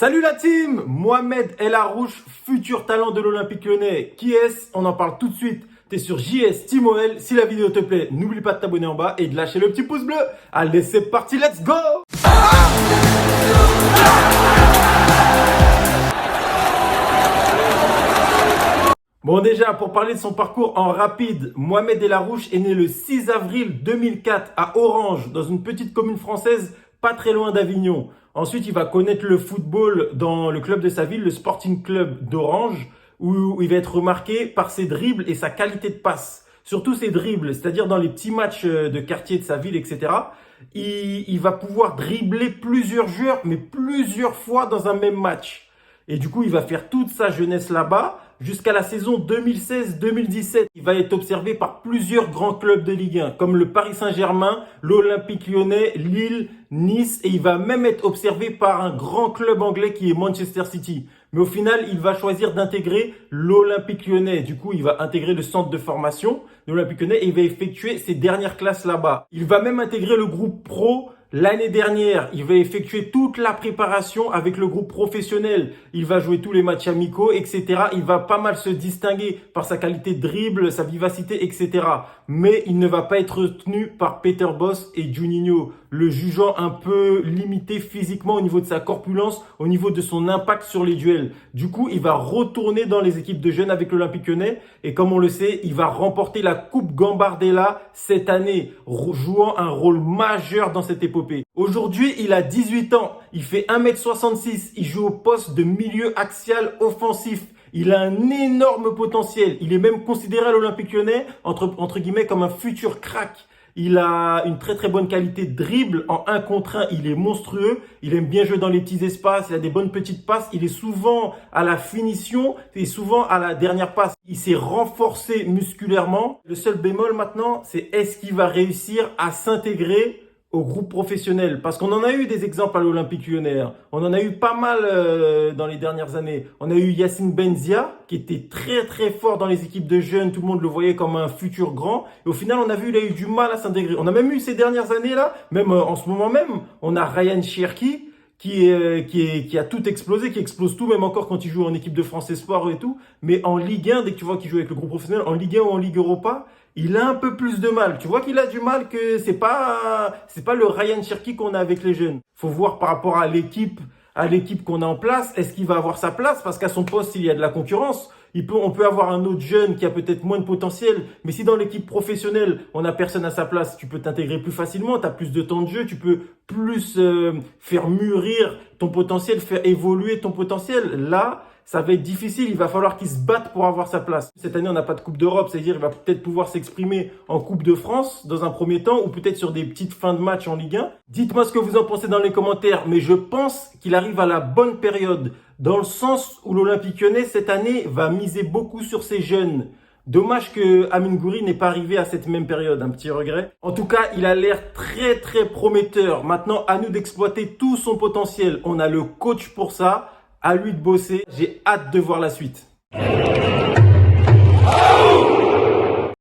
Salut la team, Mohamed El Arouche, futur talent de l'Olympique Lyonnais. Qui est-ce? On en parle tout de suite. T'es sur JS Team OL. Si la vidéo te plaît, n'oublie pas de t'abonner en bas et de lâcher le petit pouce bleu. Allez, c'est parti, let's go! Bon, déjà, pour parler de son parcours en rapide, Mohamed El Arouche est né le 6 avril 2004 à Orange, dans une petite commune française pas très loin d'Avignon. Ensuite, il va connaître le football dans le club de sa ville, le Sporting Club d'Orange, où il va être remarqué par ses dribbles et sa qualité de passe. Surtout ses dribbles, c'est-à-dire dans les petits matchs de quartier de sa ville, etc. Il va pouvoir dribbler plusieurs joueurs, mais plusieurs fois dans un même match. Et du coup, il va faire toute sa jeunesse là-bas jusqu'à la saison 2016-2017. Il va être observé par plusieurs grands clubs de Ligue 1, comme le Paris Saint-Germain, l'Olympique Lyonnais, Lille, Nice. Et il va même être observé par un grand club anglais qui est Manchester City. Mais au final, il va choisir d'intégrer l'Olympique Lyonnais. Du coup, il va intégrer le centre de formation de l'Olympique Lyonnais et il va effectuer ses dernières classes là-bas. Il va même intégrer le groupe pro. L'année dernière, il va effectuer toute la préparation avec le groupe professionnel. Il va jouer tous les matchs amicaux, etc. Il va pas mal se distinguer par sa qualité de dribble, sa vivacité, etc. Mais il ne va pas être retenu par Peter Bosz et Juninho, le jugeant un peu limité physiquement au niveau de sa corpulence, au niveau de son impact sur les duels. Du coup, il va retourner dans les équipes de jeunes avec l'Olympique Lyonnais. Et comme on le sait, il va remporter la Coupe Gambardella cette année, jouant un rôle majeur dans cette épopée. Aujourd'hui, il a 18 ans, il fait 1m66, il joue au poste de milieu axial offensif. Il a un énorme potentiel, il est même considéré à l'Olympique Lyonnais entre guillemets comme un futur crack. Il a une très bonne qualité de dribble en 1 contre 1, il est monstrueux, il aime bien jouer dans les petits espaces, il a des bonnes petites passes, il est souvent à la finition et souvent à la dernière passe. Il s'est renforcé musculairement. Le seul bémol maintenant, c'est est-ce qu'il va réussir à s'intégrer au groupe professionnel, parce qu'on en a eu des exemples à l'Olympique Lyonnais. On en a eu pas mal dans les dernières années. On a eu Yacine Benzia, qui était très fort dans les équipes de jeunes. Tout le monde le voyait comme un futur grand. Et au final, on a vu, il a eu du mal à s'intégrer. On a même eu ces dernières années-là, même en ce moment même, on a Ryan Cherki, qui a tout explosé, qui explose tout, même encore quand il joue en équipe de France Espoir et tout. Mais en Ligue 1, dès que tu vois qu'il joue avec le groupe professionnel, en Ligue 1 ou en Ligue Europa, il a un peu plus de mal. Tu vois qu'il a du mal, que c'est pas le Ryan Cherki qu'on a avec les jeunes. Faut voir par rapport à l'équipe qu'on a en place. Est-ce qu'il va avoir sa place? Parce qu'à son poste, il y a de la concurrence. On peut avoir un autre jeune qui a peut-être moins de potentiel, mais si dans l'équipe professionnelle, on n'a personne à sa place, tu peux t'intégrer plus facilement, tu as plus de temps de jeu, tu peux plus faire mûrir ton potentiel, faire évoluer ton potentiel. Là, ça va être difficile, il va falloir qu'il se batte pour avoir sa place. Cette année, on n'a pas de Coupe d'Europe, c'est-à-dire il va peut-être pouvoir s'exprimer en Coupe de France dans un premier temps ou peut-être sur des petites fins de match en Ligue 1. Dites-moi ce que vous en pensez dans les commentaires, mais je pense qu'il arrive à la bonne période, dans le sens où l'Olympique Lyonnais, cette année, va miser beaucoup sur ses jeunes. Dommage que Amine Gouiri n'ait pas arrivé à cette même période, un petit regret. En tout cas, il a l'air très prometteur. Maintenant, à nous d'exploiter tout son potentiel. On a le coach pour ça. À lui de bosser. J'ai hâte de voir la suite.